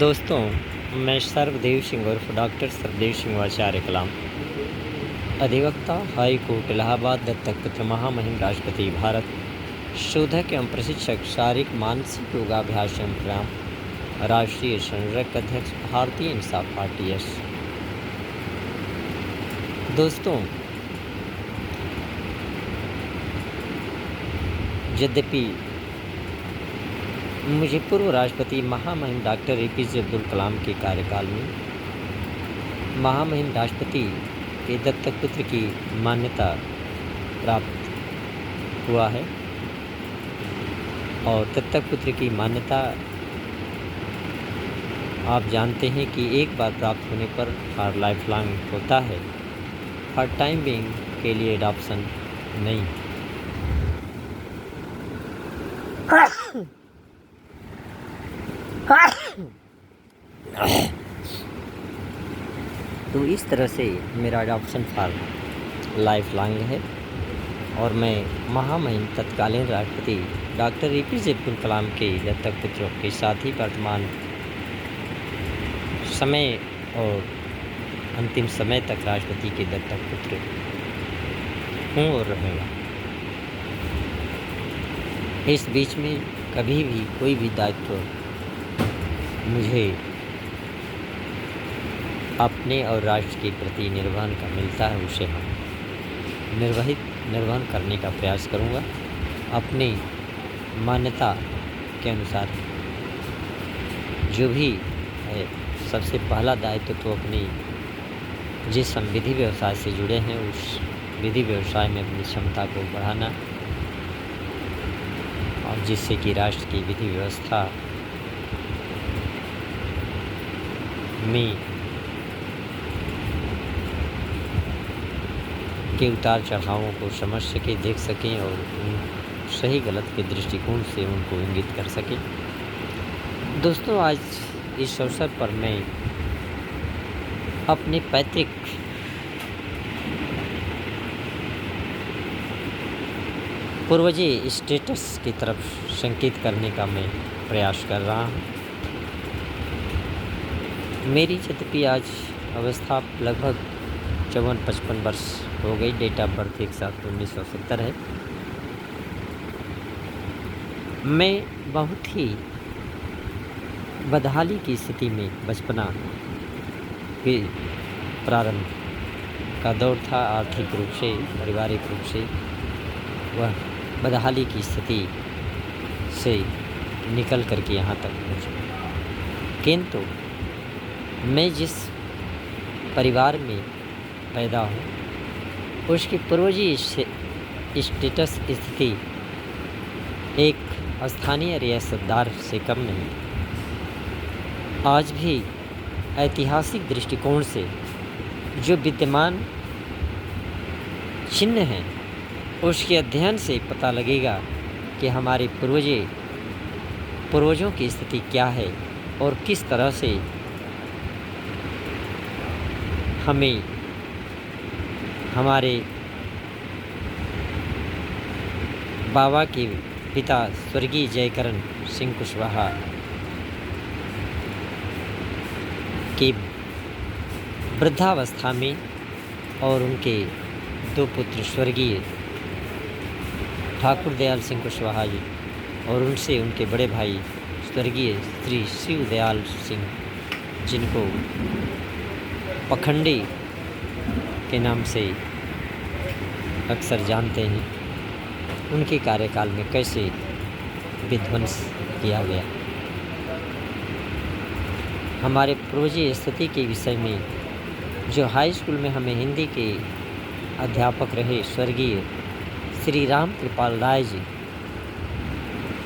दोस्तों, मैं सर्वदेव सिंह उर्फ डॉक्टर सरदेव सिंह आचार्य कलाम, अधिवक्ता, हाई कोर्ट इलाहाबाद, दत्तक पुत्र, महामहिम राष्ट्रपति भारत, शोधक एवं प्रशिक्षक, शारीरिक मानसिक योगाभ्यास एवं प्राणायाम, राष्ट्रीय संरक्षक अध्यक्ष, भारतीय इंसाफ पार्टी एस। दोस्तों, यद्यपि मुझे पूर्व राष्ट्रपति महामहिम डॉक्टर एपीजे अब्दुल कलाम के कार्यकाल में महामहिम राष्ट्रपति के दत्तक पुत्र की मान्यता प्राप्त हुआ है और दत्तक पुत्र की मान्यता आप जानते हैं कि एक बार प्राप्त होने पर फॉर लाइफ लॉन्ग होता है, फॉर टाइम बीइंग के लिए एडॉप्शन नहीं। तो इस तरह से मेरा अडॉप्शन फॉर लाइफ लॉन्ग है और मैं महामहिम तत्कालीन राष्ट्रपति डॉक्टर एपीजे अब्दुल कलाम के दत्तक पुत्रों के साथ ही वर्तमान समय और अंतिम समय तक राष्ट्रपति के दत्तक पुत्र हूँ और रहूँगा। इस बीच में कभी भी कोई भी दायित्व मुझे अपने और राष्ट्र के प्रति निर्वहन का मिलता है, उसे हम निर्वहन करने का प्रयास करूँगा अपनी मान्यता के अनुसार। जो भी है, सबसे पहला दायित्व तो अपनी जिस हम विधि व्यवसाय से जुड़े हैं उस विधि व्यवसाय में अपनी क्षमता को बढ़ाना और जिससे कि राष्ट्र की विधि व्यवस्था में के उतार चढ़ावों को समझ सकें, देख सकें और सही गलत के दृष्टिकोण से उनको इंगित कर सकें। दोस्तों, आज इस अवसर पर मैं अपने पैतृक पूर्वजीय स्टेटस की तरफ संकेत करने का मैं प्रयास कर रहा हूँ। मेरी यद्यपि आज अवस्था लगभग 54-55 वर्ष हो गई। डेट ऑफ बर्थ 1/7/1970 है। मैं बहुत ही बदहाली की स्थिति में बचपना के प्रारंभ का दौर था। आर्थिक रूप से, पारिवारिक रूप से वह बदहाली की स्थिति से निकल करके यहाँ तक पहुँचा। किंतु मैं जिस परिवार में पैदा हूँ उसकी पूर्वजी स्टेटस स्थिति एक स्थानीय रियासतदार से कम नहीं। आज भी ऐतिहासिक दृष्टिकोण से जो विद्यमान चिन्ह हैं उसके अध्ययन से पता लगेगा कि हमारे पूर्वजों की स्थिति क्या है और किस तरह से हमें हमारे बाबा के पिता स्वर्गीय जयकरण सिंह कुशवाहा की वृद्धावस्था में और उनके दो पुत्र स्वर्गीय ठाकुर दयाल सिंह कुशवाहा जी और उनसे उनके बड़े भाई स्वर्गीय श्री शिव दयाल सिंह, जिनको पखंडी के नाम से अक्सर जानते हैं, उनके कार्यकाल में कैसे विध्वंस किया गया। हमारे पूर्वजीय स्थिति के विषय में जो हाई स्कूल में हमें हिंदी के अध्यापक रहे स्वर्गीय श्री राम कृपाल राय जी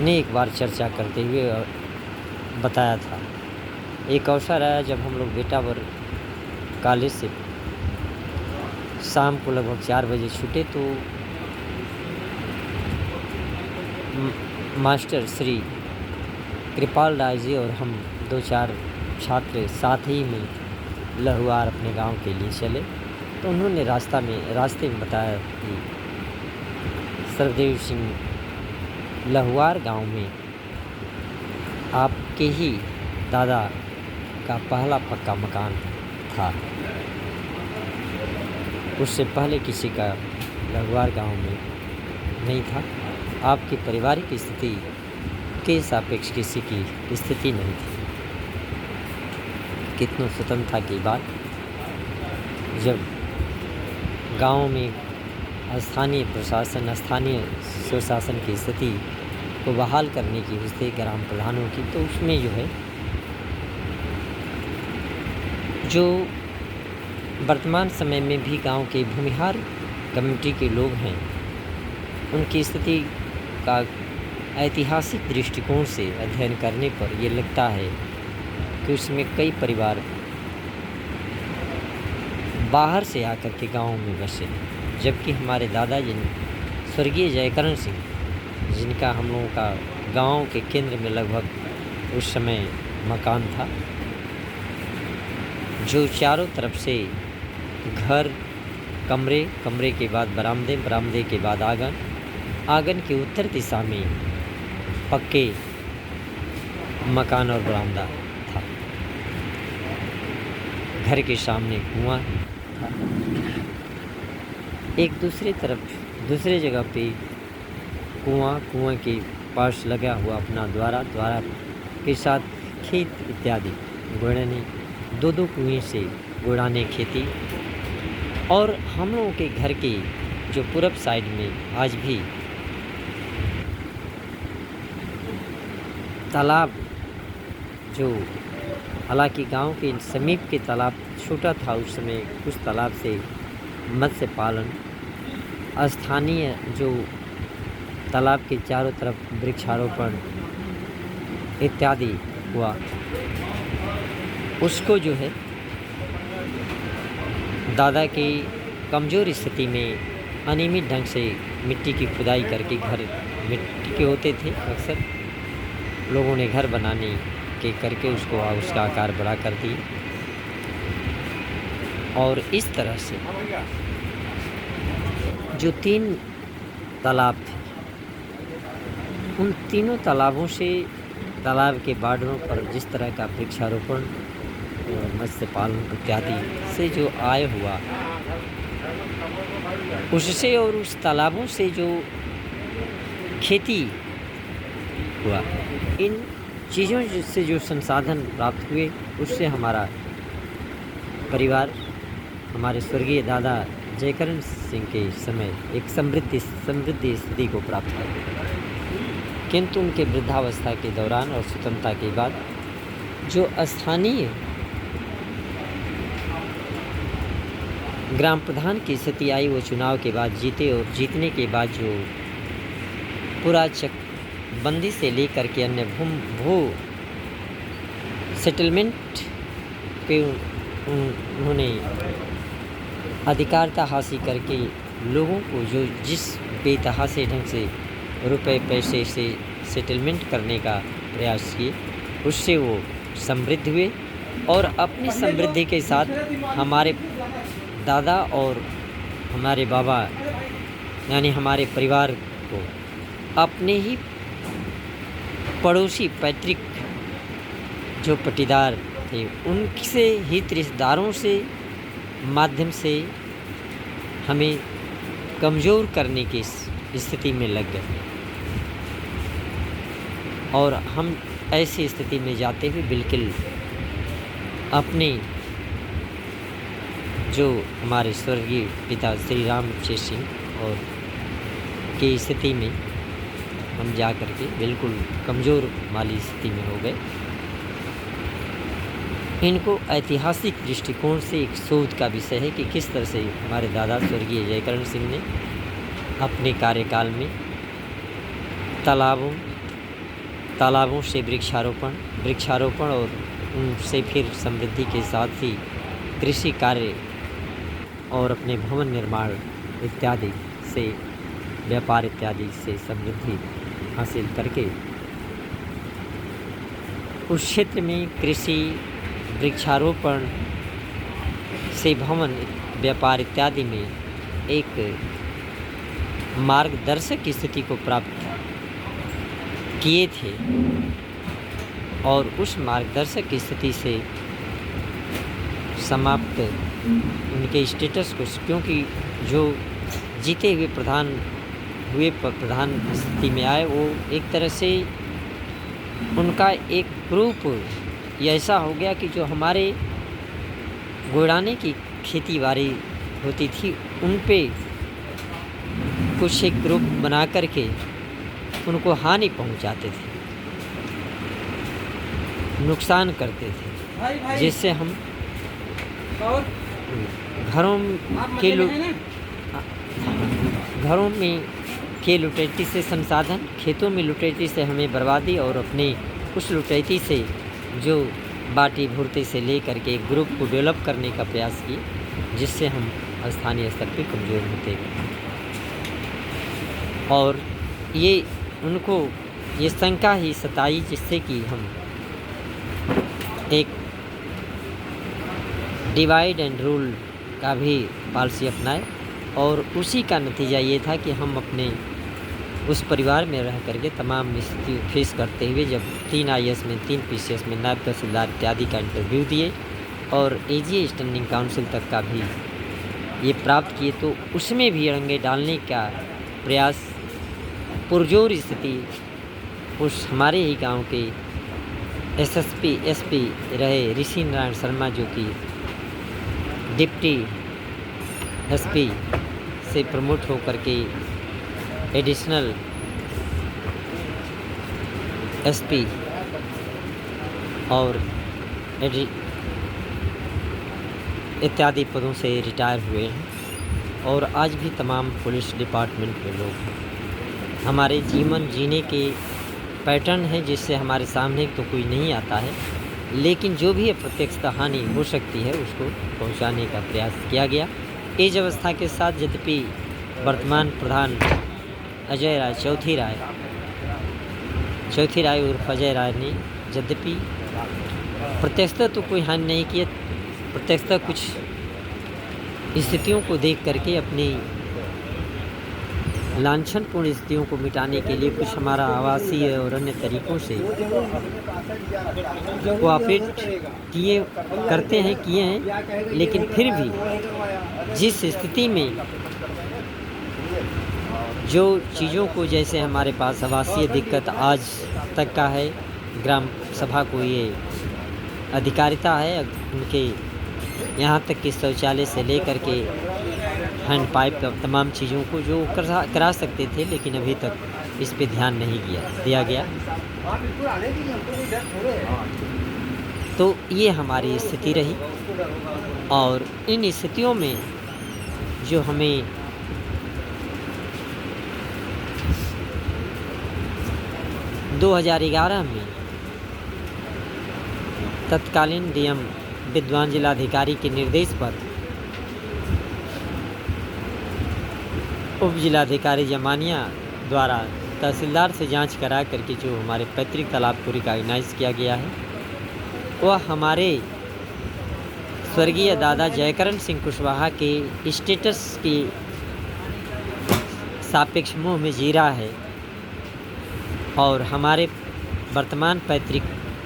ने एक बार चर्चा करते हुए बताया था। एक अवसर आया जब हम लोग बेटावर कॉलेज से शाम को लगभग 4 बजे छूटे तो मास्टर श्री कृपाल राय जी और हम 2-4 छात्र साथ ही में लहुआर अपने गांव के लिए चले। तो उन्होंने रास्ते में बताया कि सरदेव सिंह लहुआर गांव में आपके ही दादा का पहला पक्का मकान था। उससे पहले किसी का लघुवार गांव में नहीं था। आपकी पारिवारिक स्थिति के सापेक्ष किसी की स्थिति नहीं थी। कितनों स्वतंत्रता की बात, जब गांव में स्थानीय प्रशासन, स्थानीय सुशासन की स्थिति को बहाल करने की हुई ग्राम प्रधानों की, तो उसमें जो है जो वर्तमान समय में भी गांव के भूमिहार कम्युनिटी के लोग हैं, उनकी स्थिति का ऐतिहासिक दृष्टिकोण से अध्ययन करने पर ये लगता है कि उसमें कई परिवार बाहर से आकर के गांव में बसे, जबकि हमारे दादाजी स्वर्गीय जयकरण सिंह, जिनका हम लोगों का गांव के केंद्र में लगभग उस समय मकान था, जो चारों तरफ से घर, कमरे, कमरे के बाद बरामदे, बरामदे के बाद आंगन, आंगन की उत्तर दिशा में पक्के मकान और बरामदा था। घर के सामने कुआं था। एक दूसरे जगह पे कुआं के पास लगा हुआ अपना द्वारा के साथ खेत इत्यादि गुड़ाने, दो कुएं से गुड़ाने खेती। और हम लोगों के घर के जो पूरब साइड में आज भी तालाब, जो हालांकि गांव के समीप के तालाब छोटा था उस समय, उस तालाब से मत्स्य पालन, स्थानीय जो तालाब के चारों तरफ वृक्षारोपण इत्यादि हुआ, उसको जो है दादा की कमज़ोर स्थिति में अनियमित ढंग से मिट्टी की खुदाई करके, घर मिट्टी के होते थे अक्सर, लोगों ने घर बनाने के करके उसका आकार बड़ा कर दिया। और इस तरह से जो 3 तालाब थे, उन तीनों तालाबों से, तालाब के बॉर्डरों पर जिस तरह का वृक्षारोपण, मत्स्य पालन इत्यादि से जो आय हुआ, उससे और उस तालाबों से जो खेती हुआ, इन चीज़ों से जो संसाधन प्राप्त हुए, उससे हमारा परिवार, हमारे स्वर्गीय दादा जयकरण सिंह के समय एक समृद्धि स्थिति को प्राप्त कर। किंतु उनके वृद्धावस्था के दौरान और स्वतंत्रता के बाद जो स्थानीय ग्राम प्रधान की स्थिति आई, वो चुनाव के बाद जीते, और जीतने के बाद जो पूरा बंदी से लेकर के अन्य भू सेटलमेंट पे उन्होंने अधिकारता हासिल करके लोगों को जो जिस बेतहाशे ढंग से रुपए पैसे से सेटलमेंट करने का प्रयास किए, उससे वो समृद्ध हुए। और अपनी समृद्धि के साथ हमारे दादा और हमारे बाबा, यानी हमारे परिवार को अपने ही पड़ोसी पैतृक जो पटीदार थे, उनसे हित रिश्तेदारों से माध्यम से हमें कमज़ोर करने की स्थिति में लग गए। और हम ऐसी स्थिति में जाते हुए बिल्कुल अपने जो हमारे स्वर्गीय पिता श्री राम सिंह और की स्थिति में हम जा कर के बिल्कुल कमज़ोर माली स्थिति में हो गए। इनको ऐतिहासिक दृष्टिकोण से एक शोध का विषय है कि किस तरह से हमारे दादा स्वर्गीय जयकरण सिंह ने अपने कार्यकाल में तालाबों से वृक्षारोपण और उनसे फिर समृद्धि के साथ ही कृषि कार्य और अपने भवन निर्माण इत्यादि से, व्यापार इत्यादि से समृद्धि हासिल करके उस क्षेत्र में कृषि, वृक्षारोपण से भवन, व्यापार इत्यादि में एक मार्गदर्शक की स्थिति को प्राप्त किए थे। और उस मार्गदर्शक की स्थिति से समाप्त उनके स्टेटस को, क्योंकि जो जीते हुए प्रधान स्थिति में आए, वो एक तरह से उनका एक ग्रुप ये ऐसा हो गया कि जो हमारे गुड़ाने की खेती बाड़ी होती थी उन पे कुछ एक ग्रुप बना करके उनको हानि पहुंचाते थे, नुकसान करते थे, जिससे हम घरों में के लुटेती से संसाधन, खेतों में लुटेती से हमें बर्बादी, और अपने उस लुटेती से जो बाटी भूरते से ले करके एक ग्रुप को डेवलप करने का प्रयास किए, जिससे हम स्थानीय स्तर पर कमज़ोर होते गए। और ये उनको ये शंका ही सताई, जिससे कि हम एक डिवाइड एंड रूल का भी पॉलिसी अपनाए, और उसी का नतीजा ये था कि हम अपने उस परिवार में रह करके तमाम स्थिति फेस करते हुए जब 3 IAS में 3 PCS में नायब तहसीलदार इत्यादि का इंटरव्यू दिए और AGA स्टैंडिंग काउंसिल तक का भी ये प्राप्त किए, तो उसमें भी अड़ंगे डालने का प्रयास, पुरजोर स्थिति उस हमारे ही गांव के SSP SP रहे ऋषि नारायण शर्मा, जो कि डिप्टी SP से प्रमोट होकर के एडिशनल SP और इत्यादि पदों से रिटायर हुए हैं, और आज भी तमाम पुलिस डिपार्टमेंट में लोग हैं। हमारे जीवन जीने के पैटर्न है जिससे हमारे सामने तो कोई नहीं आता है, लेकिन जो भी अप्रत्यक्ष हानि हो सकती है उसको पहुंचाने का प्रयास किया गया। एज अवस्था के साथ यद्यपि वर्तमान प्रधान अजय राय, चौथी राय उर्फ अजय राय ने यद्यपि प्रत्यक्षतः तो कोई हानि नहीं की, प्रत्यक्षतः कुछ स्थितियों को देख करके अपनी लांछनपूर्ण स्थितियों को मिटाने के लिए कुछ हमारा आवासीय और अन्य तरीक़ों से कोऑपरेट किए हैं, लेकिन फिर भी जिस स्थिति में जो चीज़ों को, जैसे हमारे पास आवासीय दिक्कत आज तक का है, ग्राम सभा को ये अधिकारिता है उनके यहाँ तक कि शौचालय से लेकर के हैंड पाइप तमाम चीज़ों को जो करा सकते थे, लेकिन अभी तक इस पे ध्यान नहीं दिया गया। तो ये हमारी स्थिति रही, और इन स्थितियों में जो हमें – 2011 में तत्कालीन DM विद्वान जिलाधिकारी के निर्देश पर उप जिलाधिकारी जमानिया द्वारा तहसीलदार से जांच करा करके जो हमारे पैतृक तालाब को रिकॉग्नाइज किया गया है, वह हमारे स्वर्गीय दादा जयकरण सिंह कुशवाहा के स्टेटस के सापेक्ष मुँह में जी रहा है, और हमारे वर्तमान पैतृक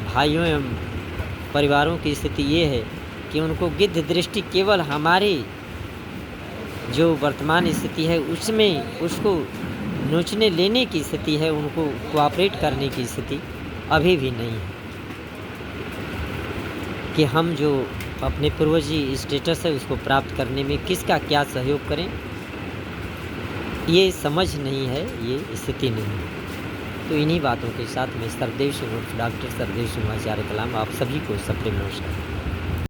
भाइयों एवं परिवारों की स्थिति ये है कि उनको गिद्ध दृष्टि केवल हमारे जो वर्तमान स्थिति है उसमें उसको नोचने लेने की स्थिति है, उनको कोऑपरेट करने की स्थिति अभी भी नहीं है कि हम जो अपने पूर्वजी स्टेटस है उसको प्राप्त करने में किसका क्या सहयोग करें, ये समझ नहीं है, ये स्थिति नहीं है। तो इन्हीं बातों के साथ मैं सरदेव सिंह उर्फ डॉक्टर सरदेव सिंह आचार्य कलाम आप सभी को सप्रेम नमस्कार।